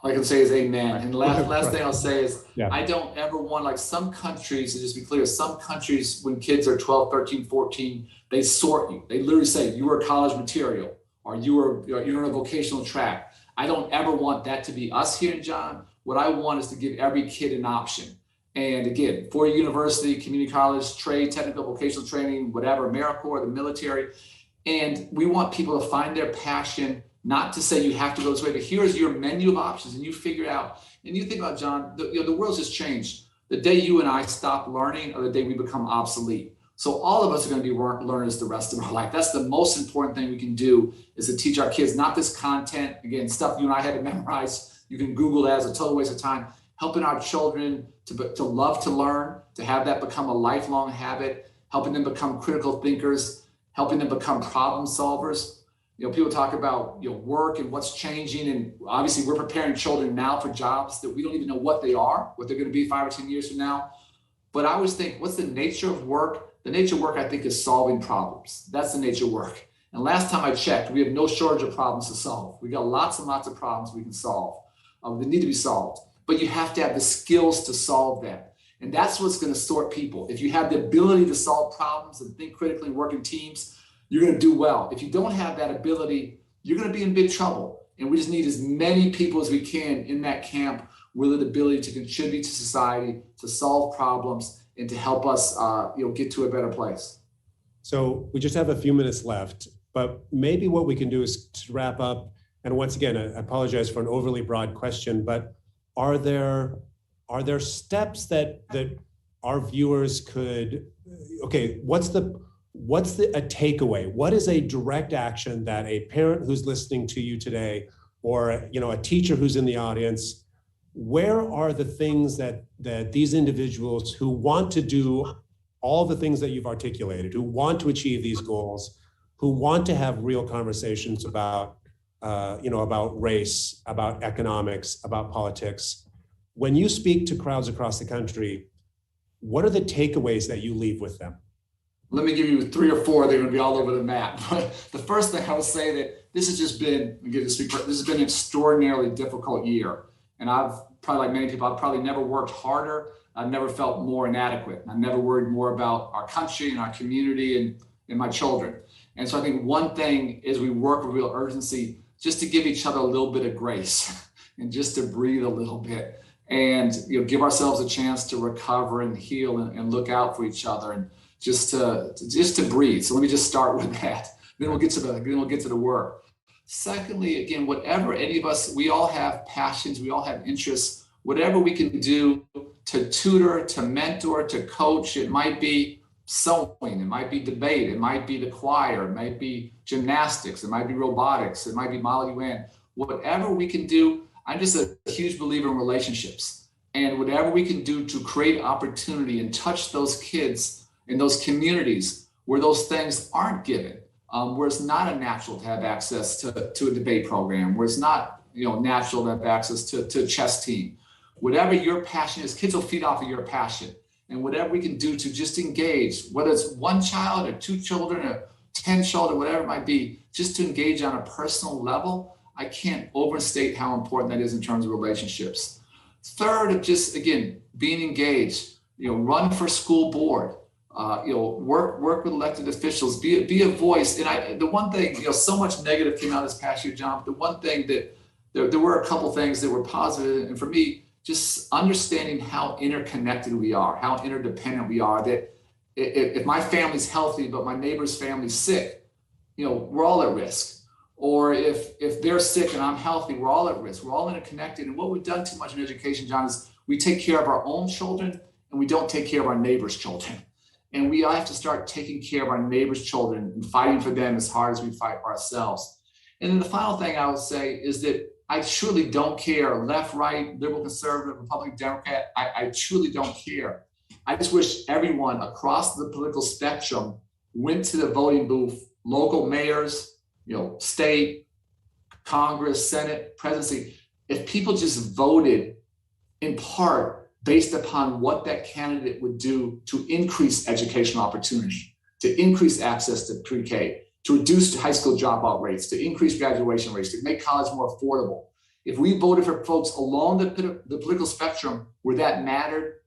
All I can say is amen. And the last thing I'll say is, yeah. I don't ever want, like some countries, to just be clear, some countries when kids are 12, 13, 14, they sort you. They literally say you are college material or you're in a vocational track. I don't ever want that to be us here, John. What I want is to give every kid an option. And again, four-year university, community college, trade, technical, vocational training, whatever, AmeriCorps, the military. And we want people to find their passion, not to say you have to go this way, but here's your menu of options and you figure it out. And you think about, John, the world's just changed. The day you and I stop learning or the day we become obsolete. So all of us are going to be learners the rest of our life. That's the most important thing we can do, is to teach our kids, not this content, again, stuff you and I had to memorize. You can Google that as a total waste of time. Helping our children to love to learn, to have that become a lifelong habit, helping them become critical thinkers, helping them become problem solvers. People talk about work and what's changing, and obviously we're preparing children now for jobs that we don't even know what they are, what they're going to be 5 or 10 years from now. But I always think, what's the nature of work? The nature of work, I think, is solving problems. That's the nature of work. And last time I checked, we have no shortage of problems to solve. We got lots and lots of problems we can solve. They need to be solved, but you have to have the skills to solve them. And that's what's going to sort people. If you have the ability to solve problems and think critically and work in teams, you're going to do well. If you don't have that ability, you're going to be in big trouble. And we just need as many people as we can in that camp with the ability to contribute to society, to solve problems, and to help us get to a better place. So we just have a few minutes left, but maybe what we can do is to wrap up. And once again, I apologize for an overly broad question, but are there steps that our viewers could, okay, what's a takeaway? What is a direct action that a parent who's listening to you today, or a teacher who's in the audience, where are the things that these individuals who want to do all the things that you've articulated, who want to achieve these goals, who want to have real conversations about race, about economics, about politics, when you speak to crowds across the country, what are the takeaways that you leave with them? Let me give you 3 or 4. They're going to be all over the map. But the first thing I would say that this has been an extraordinarily difficult year. And I've probably, like many people, I've probably never worked harder. I've never felt more inadequate. I've never worried more about our country and our community and my children. And so I think one thing is we work with real urgency just to give each other a little bit of grace and just to breathe a little bit and give ourselves a chance to recover and heal and look out for each other and just to breathe. So let me just start with that. Then we'll get to the work. Secondly, again, whatever any of us, we all have passions, we all have interests, whatever we can do to tutor, to mentor, to coach. It might be sewing, it might be debate, it might be the choir, it might be gymnastics, it might be robotics, it might be Molly UN. Whatever we can do, I'm just a huge believer in relationships. And whatever we can do to create opportunity and touch those kids in those communities where those things aren't given, where it's not a natural to have access to a debate program, where it's not natural to have access to a chess team. Whatever your passion is, kids will feed off of your passion. And whatever we can do to just engage, whether it's one child or 2 children or 10 children, whatever it might be, just to engage on a personal level, I can't overstate how important that is in terms of relationships. Third, just again, being engaged, run for school board, work with elected officials, be a voice. And the one thing, so much negative came out this past year, John, but the one thing that there were a couple things that were positive. And for me, just understanding how interconnected we are, how interdependent we are, that if my family's healthy, but my neighbor's family's sick, we're all at risk. Or if they're sick and I'm healthy, we're all at risk. We're all interconnected. And what we've done too much in education, John, is we take care of our own children and we don't take care of our neighbor's children. And we all have to start taking care of our neighbor's children and fighting for them as hard as we fight for ourselves. And then the final thing I would say is that I truly don't care, left, right, liberal, conservative, Republican, Democrat. I truly don't care. I just wish everyone across the political spectrum went to the voting booth, local mayors, state, Congress, Senate, presidency. If people just voted in part based upon what that candidate would do to increase educational opportunity, to increase access to pre-K, to reduce high school dropout rates, to increase graduation rates, to make college more affordable. If we voted for folks along the political spectrum where that mattered,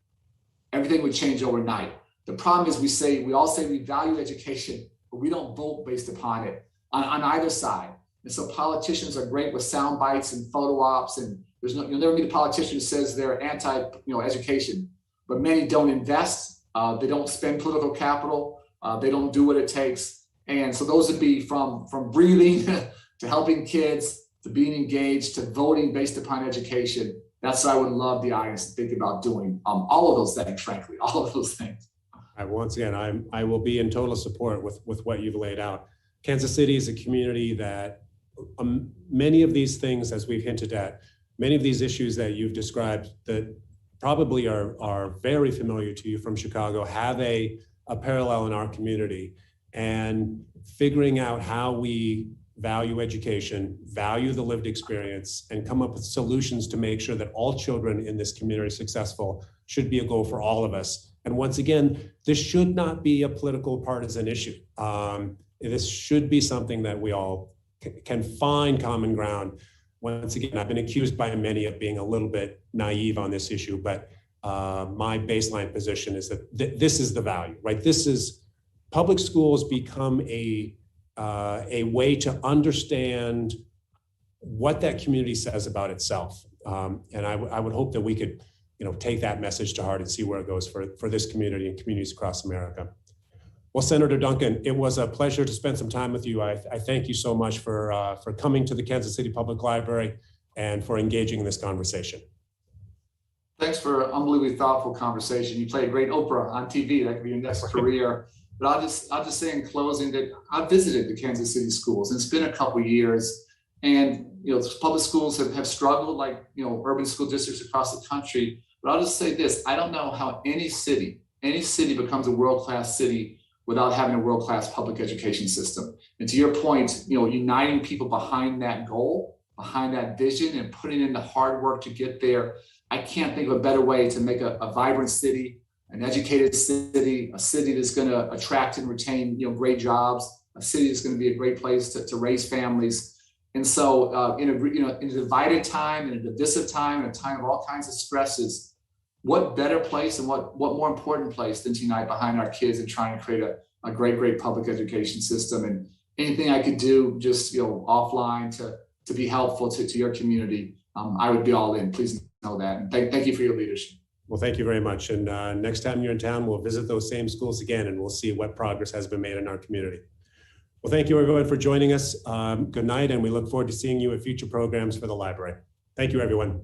everything would change overnight. The problem is we all say we value education, but we don't vote based upon it on either side. And so politicians are great with sound bites and photo ops, and you'll never meet a politician who says they're anti-education, but many don't invest, they don't spend political capital, they don't do what it takes. And so those would be from breathing to helping kids, to being engaged, to voting based upon education. That's what I would love the audience to think about doing. All of those things, frankly, all of those things. Once again, I will be in total support with what you've laid out. Kansas City is a community that many of these things, as we've hinted at, many of these issues that you've described that probably are very familiar to you from Chicago have a parallel in our community. And figuring out how we value education, value the lived experience, and come up with solutions to make sure that all children in this community are successful should be a goal for all of us. And once again, this should not be a political partisan issue. This should be something that we all can find common ground. Once again, I've been accused by many of being a little bit naive on this issue, but my baseline position is that this is the value, right? This is public schools become a way to understand what that community says about itself. And I would hope that we could, take that message to heart and see where it goes for this community and communities across America. Well, Senator Duncan, it was a pleasure to spend some time with you. I thank you so much for coming to the Kansas City Public Library and for engaging in this conversation. Thanks for an unbelievably thoughtful conversation. You played great Oprah on TV. That could be your next career. But I'll just say in closing that I've visited the Kansas City schools, and it's been a couple of years. And public schools have struggled, like urban school districts across the country. But I'll just say this: I don't know how any city becomes a world-class city without having a world-class public education system. And to your point, uniting people behind that goal, behind that vision, and putting in the hard work to get there. I can't think of a better way to make a vibrant city, an educated city, a city that's going to attract and retain great jobs, a city that's going to be a great place to raise families. And so in a divided time, in a divisive time, in a time of all kinds of stresses, what better place and what more important place than to unite behind our kids and trying to create a great public education system. And anything I could do just offline to be helpful to your community, I would be all in. Please know that. And thank you for your leadership. Well, thank you very much. And next time you're in town, we'll visit those same schools again, and we'll see what progress has been made in our community. Well, thank you everyone for joining us. Good night, and we look forward to seeing you at future programs for the library. Thank you, everyone.